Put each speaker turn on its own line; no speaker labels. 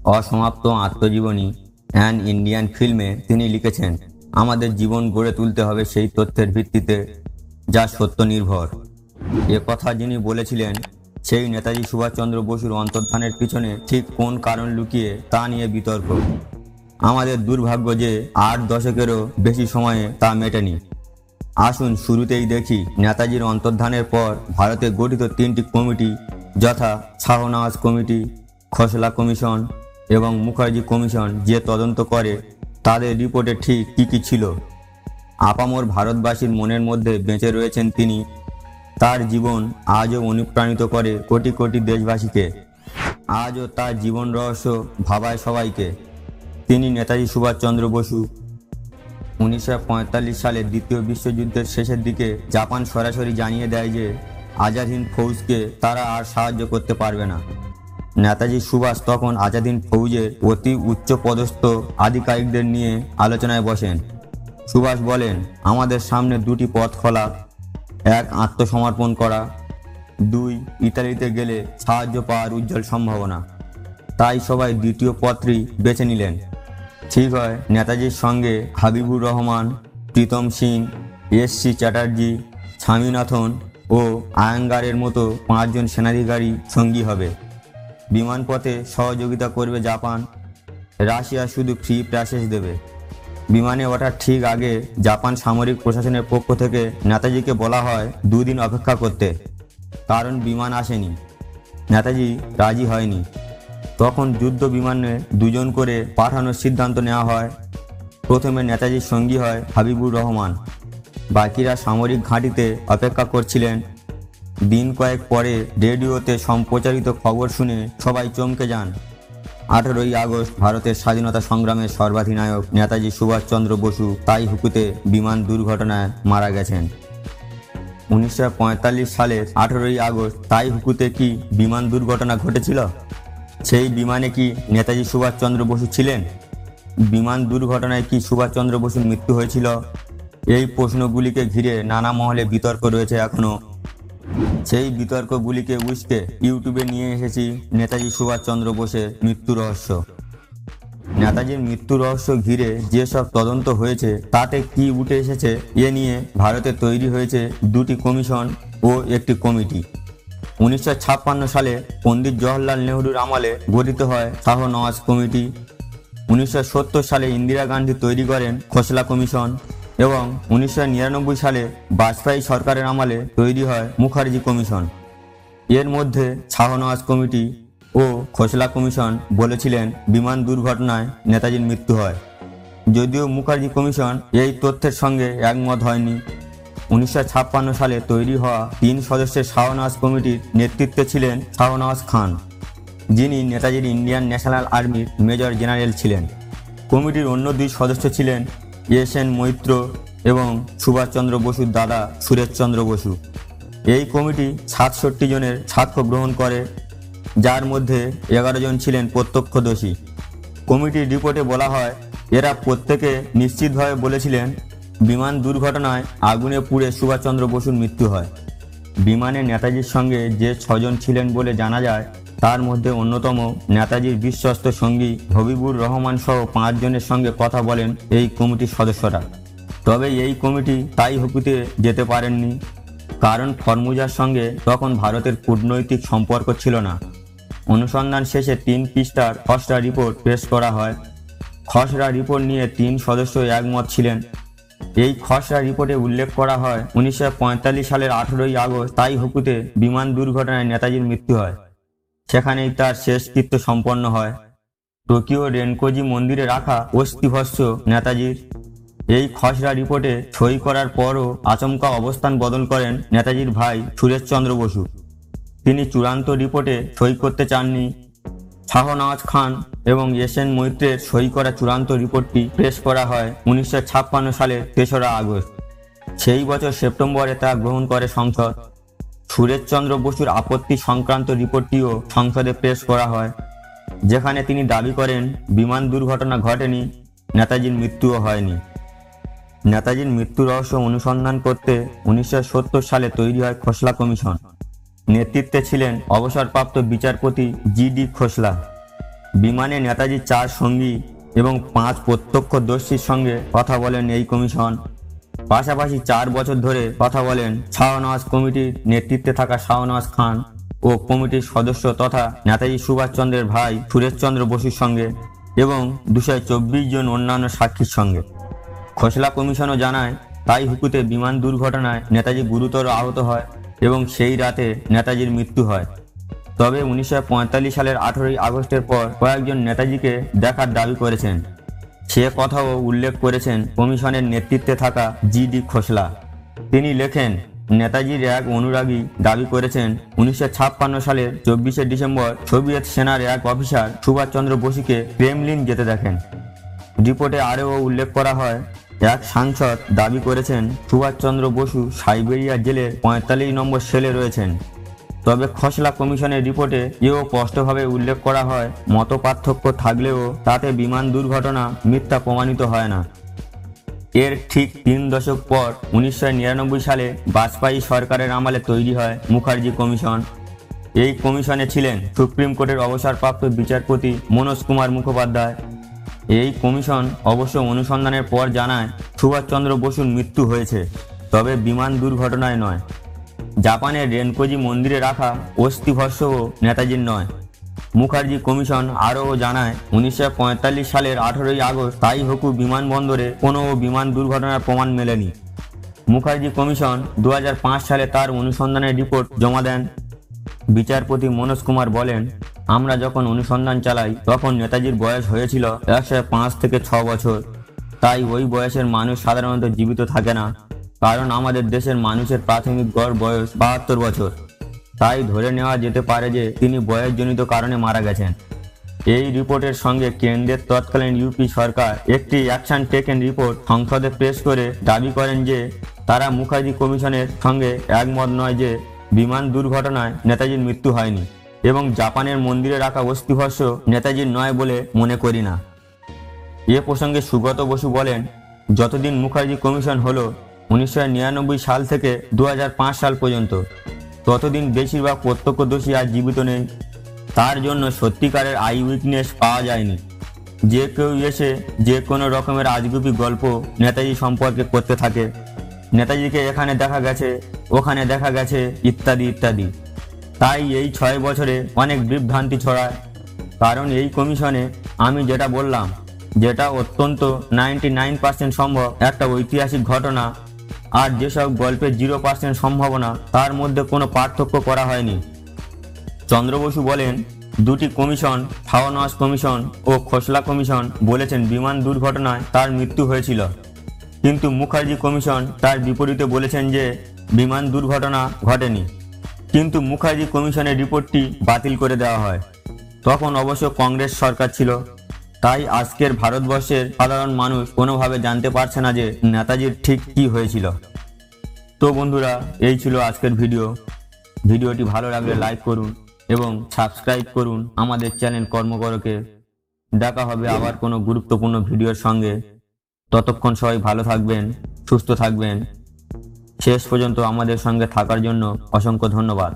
অসমাপ্ত আত্মজীবনী an Indian ফিল্মে তিনি লিখেছেন, আমাদের জীবন গড়ে তুলতে হবে সেই তথ্যের ভিত্তিতে যা সত্য নির্ভর। এ কথা যিনি বলেছিলেন সেই নেতাজি সুভাষচন্দ্র বসুর অন্তর্ধানের পিছনে ঠিক কোন কারণ লুকিয়ে তা নিয়ে বিতর্ক। আমাদের দুর্ভাগ্য যে 8 দশকেরও বেশি সময়ে তা মেটেনি। আসুন শুরুতেই দেখি নেতাজির অন্তর্ধানের পর ভারতে গঠিত 3টি কমিটি, যথা শাহনওয়াজ কমিটি, খোসলা কমিশন এবং মুখার্জি কমিশন, যে তদন্ত করে তাদের রিপোর্টে ঠিক কী কী ছিল। আপামর ভারতবাসীর মনের মধ্যে বেঁচে রয়েছেন তিনি। তার জীবন আজও অনুপ্রাণিত করে কোটি কোটি দেশবাসীকে। আজও তার জীবন রহস্য ভাবায় সবাইকে। তিনি নেতাজি সুভাষচন্দ্র বসু। 1945 সালে দ্বিতীয় বিশ্বযুদ্ধের শেষের দিকে জাপান সরাসরি জানিয়ে দেয় যে আজাদ হিন্দ ফৌজকে তারা আর সাহায্য করতে পারবে না। নেতাজি সুভাষ তখন আজাদ হিন্দ ফৌজের অতি উচ্চ পদস্থ আধিকারিকদের নিয়ে আলোচনায় বসেন। সুভাষ বলেন, আমাদের সামনে 2টি পথ খোলা। 1, আত্মসমর্পণ করা। 2, ইতালিতে গেলে সাহায্য পাওয়ার উজ্জ্বল সম্ভাবনা। তাই সবাই দ্বিতীয় পথটি বেছে নিলেন। ঠিক হয়, নেতাজির সঙ্গে হাবিবুর রহমান, প্রীতম সিং, এস.সি. চ্যাটার্জি, স্বামীনাথন ও আয়াঙ্গারের মতো 5 জন সেনাধিকারী সঙ্গী হবে। বিমানপথে সহযোগিতা করবে জাপান। রাশিয়া শুধু ফ্রি প্যাসেজ দেবে। বিমানে ওঠার ঠিক আগে জাপান সামরিক প্রশাসনের পক্ষ থেকে নেতাজিকে বলা হয় 2 দিন অপেক্ষা করতে, কারণ বিমান আসেনি। নেতাজি রাজি হয়নি। তখন যুদ্ধ বিমানে 2 জন করে পাঠানোর সিদ্ধান্ত নেওয়া হয়। প্রথমে নেতাজির সঙ্গী হয় হাবিবুর রহমান। বাকিরা সামরিক ঘাঁটিতে অপেক্ষা করছিলেন। দিন কয়েক পরে রেডিওতে সম্প্রচারিত খবর শুনে সবাই চমকে যান। 18ই আগস্ট ভারতের স্বাধীনতা সংগ্রামের সর্বাধিনায়ক নেতাজি সুভাষচন্দ্র বসু তাইহুকুতে বিমান দুর্ঘটনায় মারা গেছেন। 1945 সালের 18ই আগস্ট তাইহুকুতে কি বিমান দুর্ঘটনা ঘটেছিল? সেই বিমানে কি নেতাজি সুভাষচন্দ্র বসু ছিলেন? বিমান দুর্ঘটনায় কি সুভাষচন্দ্র বসুর মৃত্যু হয়েছিল? এই প্রশ্নগুলিকে ঘিরে নানা মহলে বিতর্ক রয়েছে এখনো। সেই বিতর্কগুলিকে উস্কে ইউটিউবে নিয়ে এসেছি নেতাজি সুভাষচন্দ্র বোসের মৃত্যু রহস্য। নেতাজির মৃত্যু রহস্য ঘিরে যেসব তদন্ত হয়েছে তাতে কি উঠে এসেছে এ নিয়ে ভারতে তৈরি হয়েছে 2টি কমিশন ও একটি কমিটি। 1956 সালে পণ্ডিত জওহরলাল নেহরুর আমলে গঠিত হয় শাহনওয়াজ কমিটি। 1970 সালে ইন্দিরা গান্ধী তৈরি করেন খোসলা কমিশন এবং 1999 সালে বাজপেয়ী সরকারের আমলে তৈরি হয় মুখার্জি কমিশন। এর মধ্যে শাহনওয়াজ কমিটি ও খোসলা কমিশন বলেছিলেন বিমান দুর্ঘটনায় নেতাজির মৃত্যু হয়, যদিও মুখার্জি কমিশন এই তথ্যের সঙ্গে একমত হয়নি। 1956 সালে তৈরি হওয়া 3 সদস্যের শাহনওয়াজ কমিটির নেতৃত্বে ছিলেন শাহনওয়াজ খান, যিনি নেতাজির ইন্ডিয়ান ন্যাশনাল আর্মির মেজর জেনারেল ছিলেন। কমিটির অন্য 2 সদস্য ছিলেন এস.এন. মৈত্র এবং সুভাষচন্দ্র বসুর দাদা সুরেশচন্দ্র বসু। এই কমিটি 67 জনের সাক্ষ্য গ্রহণ করে, যার মধ্যে 11 জন ছিলেন প্রত্যক্ষদর্শী। কমিটির রিপোর্টে বলা হয়, এরা প্রত্যেকে নিশ্চিতভাবে বলেছিলেন বিমান দুর্ঘটনায় আগুনে পুড়ে সুভাষচন্দ্র বসুর মৃত্যু হয়। বিমানে নেতাজির সঙ্গে যে 6 জন ছিলেন বলে জানা যায়, তার মধ্যে অন্যতম নেতাজির বিশ্বস্ত সঙ্গী হাবিবুর রহমান সহ 5 জনের সঙ্গে কথা বলেন এই কমিটির সদস্যরা। তবে এই কমিটি তাইহুকুতে যেতে পারেননি, কারণ ফরমুজার সঙ্গে তখন ভারতের কূটনৈতিক সম্পর্ক ছিল না। অনুসন্ধান শেষে 3 পৃষ্ঠার খসড়া রিপোর্ট পেশ করা হয়। খসড়া রিপোর্ট নিয়ে 3 সদস্য একমত ছিলেন। এই খসড়া রিপোর্টে উল্লেখ করা হয় 1945 সালের 18ই আগস্ট তাইহুকুতে বিমান দুর্ঘটনায় নেতাজির মৃত্যু হয়। সেখানেই তার শেষকৃত্য সম্পন্ন হয়। টোকিও রেনকোজি মন্দিরে রাখা অস্থিভস্ম নেতাজির। এই খসড়া রিপোর্টে সই করার পরও আচমকা অবস্থান বদল করেন নেতাজির ভাই সুরেশচন্দ্র বসু। তিনি চূড়ান্ত রিপোর্টে সই করতে চাননি। শাহনওয়াজ খান এবং এস.এন. মৈত্রের সই করা চূড়ান্ত রিপোর্টটি পেশ করা হয় 1956 সালের 3রা আগস্ট। সেই বছর সেপ্টেম্বরে তা গ্রহণ করে সংসদ। সুরেশচন্দ্র বসুর আপত্তি সংক্রান্ত রিপোর্টটিও সংসদে পেশ করা হয়, যেখানে তিনি দাবি করেন বিমান দুর্ঘটনা ঘটেনি, নেতাজির মৃত্যুও হয়নি। নেতাজির মৃত্যু রহস্য অনুসন্ধান করতে 1970 সালে তৈরি হয় খোসলা কমিশন। নেতৃত্বে ছিলেন অবসরপ্রাপ্ত বিচারপতি জি.ডি. খোসলা। বিমানে নেতাজির 4 সঙ্গী এবং 5 প্রত্যক্ষদর্শীর সঙ্গে কথা বলেন এই কমিশন। পাশাপাশি 4 বছর ধরে কথা বলেন শাহনওয়াজ কমিটির নেতৃত্বে থাকা শাহনওয়াজ খান ও কমিটির সদস্য তথা নেতাজি সুভাষচন্দ্রের ভাই সুরেশচন্দ্র বসুর সঙ্গে এবং 224 জন অন্যান্য সাক্ষীর সঙ্গে। খোসলা কমিশনও জানায় তাই হুকুতে বিমান দুর্ঘটনায় নেতাজি গুরুতর আহত হয় এবং সেই রাতে নেতাজির মৃত্যু হয়। তবে 1945 সালের 18 আগস্টের পর কয়েকজন নেতাজিকে দেখার দাবি করেছেন। সে কথাও উল্লেখ করেছেন কমিশনের নেতৃত্বে থাকা জি.ডি. খোসলা। তিনি লেখেন, নেতাজির এক অনুরাগী দাবি করেছেন 1956 সালের 24শে ডিসেম্বর সোভিয়েত সেনার এক অফিসার সুভাষচন্দ্র বসুকে ক্রেমলিন যেতে দেখেন। রিপোর্টে আরও উল্লেখ করা হয়, এক সাংসদ দাবি করেছেন সুভাষচন্দ্র বসু সাইবেরিয়া জেলের 45 নম্বর সেলে রয়েছেন। তবে খোসলা কমিশনের রিপোর্টে এও স্পষ্টভাবে উল্লেখ করা হয়, মতপার্থক্য থাকলেও তাতে বিমান দুর্ঘটনা মিথ্যা প্রমাণিত হয় না। এর ঠিক 3 দশক পর 1999 সালে বাজপেয়ী সরকারের আমলে তৈরি হয় মুখার্জি কমিশন। এই কমিশনে ছিলেন সুপ্রিম কোর্টের অবসরপ্রাপ্ত বিচারপতি মনোজ কুমার মুখোপাধ্যায়। এই কমিশন অবশ্য অনুসন্ধানের পর জানায় সুভাষচন্দ্র বসুর মৃত্যু হয়েছে, তবে বিমান দুর্ঘটনায় নয়। জাপানের রেনকোজি মন্দিরে রাখা অস্থিভস্মও নেতাজির নয়। মুখার্জি কমিশন আরও জানায় 1945 সালের 18 আগস্ট তাইহোকু বিমানবন্দরে কোনো বিমান দুর্ঘটনার প্রমাণ মেলেনি। মুখার্জি কমিশন 2005 সালে তার অনুসন্ধানের রিপোর্ট জমা দেন। বিচারপতি মনোজ কুমার বলেন, আমরা যখন অনুসন্ধান চালাই তখন নেতাজির বয়স হয়েছিল 105 থেকে 6 বছর। তাই ওই বয়সের মানুষ সাধারণত জীবিত থাকে না, কারণ আমাদের দেশের মানুষের প্রাথমিক গড় বয়স 72 বছর। তাই ধরে নেওয়া যেতে পারে যে তিনি বয়সজনিত কারণে মারা গেছেন। এই রিপোর্টের সঙ্গে কেন্দ্রের তৎকালীন ইউপি সরকার একটি অ্যাকশন টেকেন রিপোর্ট সংসদে পেশ করে দাবি করেন যে তারা মুখার্জি কমিশনের সঙ্গে একমত নয় যে বিমান দুর্ঘটনায় নেতাজির মৃত্যু হয়নি এবং জাপানের মন্দিরে রাখা অস্থিভস্ম নেতাজির নয় বলে মনে করি না। এ প্রসঙ্গে সুগত বসু বলেন, যতদিন মুখার্জি কমিশন হলো 1999 সাল থেকে 2005 সাল পর্যন্ত, ততদিন বেশিরভাগ প্রত্যক্ষদর্শী আর জীবিত নেই। তার জন্য সত্যিকারের আই উইটনেস পাওয়া যায়নি। যে কেউ এসে যে কোনো রকমের আজগুবি গল্প নেতাজি সম্পর্কে করতে থাকে, নেতাজিকে এখানে দেখা গেছে, ওখানে দেখা গেছে, ইত্যাদি ইত্যাদি। তাই এই 6 বছরে অনেক বিভ্রান্তি ছড়ায়। কারণ এই কমিশনে আমি যেটা বললাম, যেটা অত্যন্ত 99% সম্ভব একটা ঐতিহাসিক ঘটনা, আর যেসব গল্পের 0% সম্ভাবনা, তার মধ্যে কোনো পার্থক্য করা হয়নি। চন্দ্র বসু বলেন, দুটি কমিশন, শাহনওয়াজ কমিশন ও খোসলা কমিশন বলেছেন বিমান দুর্ঘটনায় তার মৃত্যু হয়েছিল, কিন্তু মুখার্জি কমিশন তার বিপরীতে বলেছেন যে বিমান দুর্ঘটনা ঘটেনি। কিন্তু মুখার্জি কমিশনের রিপোর্টটি বাতিল করে দেওয়া হয়। তখন অবশ্য কংগ্রেস সরকার ছিল। তাই আজকের ভারতবর্ষের সাধারণ মানুষ কোনোভাবে জানতে পারছে না যে নেতাজির ঠিক কী হয়েছিল। তো বন্ধুরা, এই ছিল আজকের ভিডিওটি ভালো লাগলে লাইক করুন এবং সাবস্ক্রাইব করুন আমাদের চ্যানেল কর্মকরকে। দেখা হবে আবার কোনো গুরুত্বপূর্ণ ভিডিওর সঙ্গে। ততক্ষণ সবাই ভালো থাকবেন, সুস্থ থাকবেন। শেষ পর্যন্ত আমাদের সঙ্গে থাকার জন্য অসংখ্য ধন্যবাদ।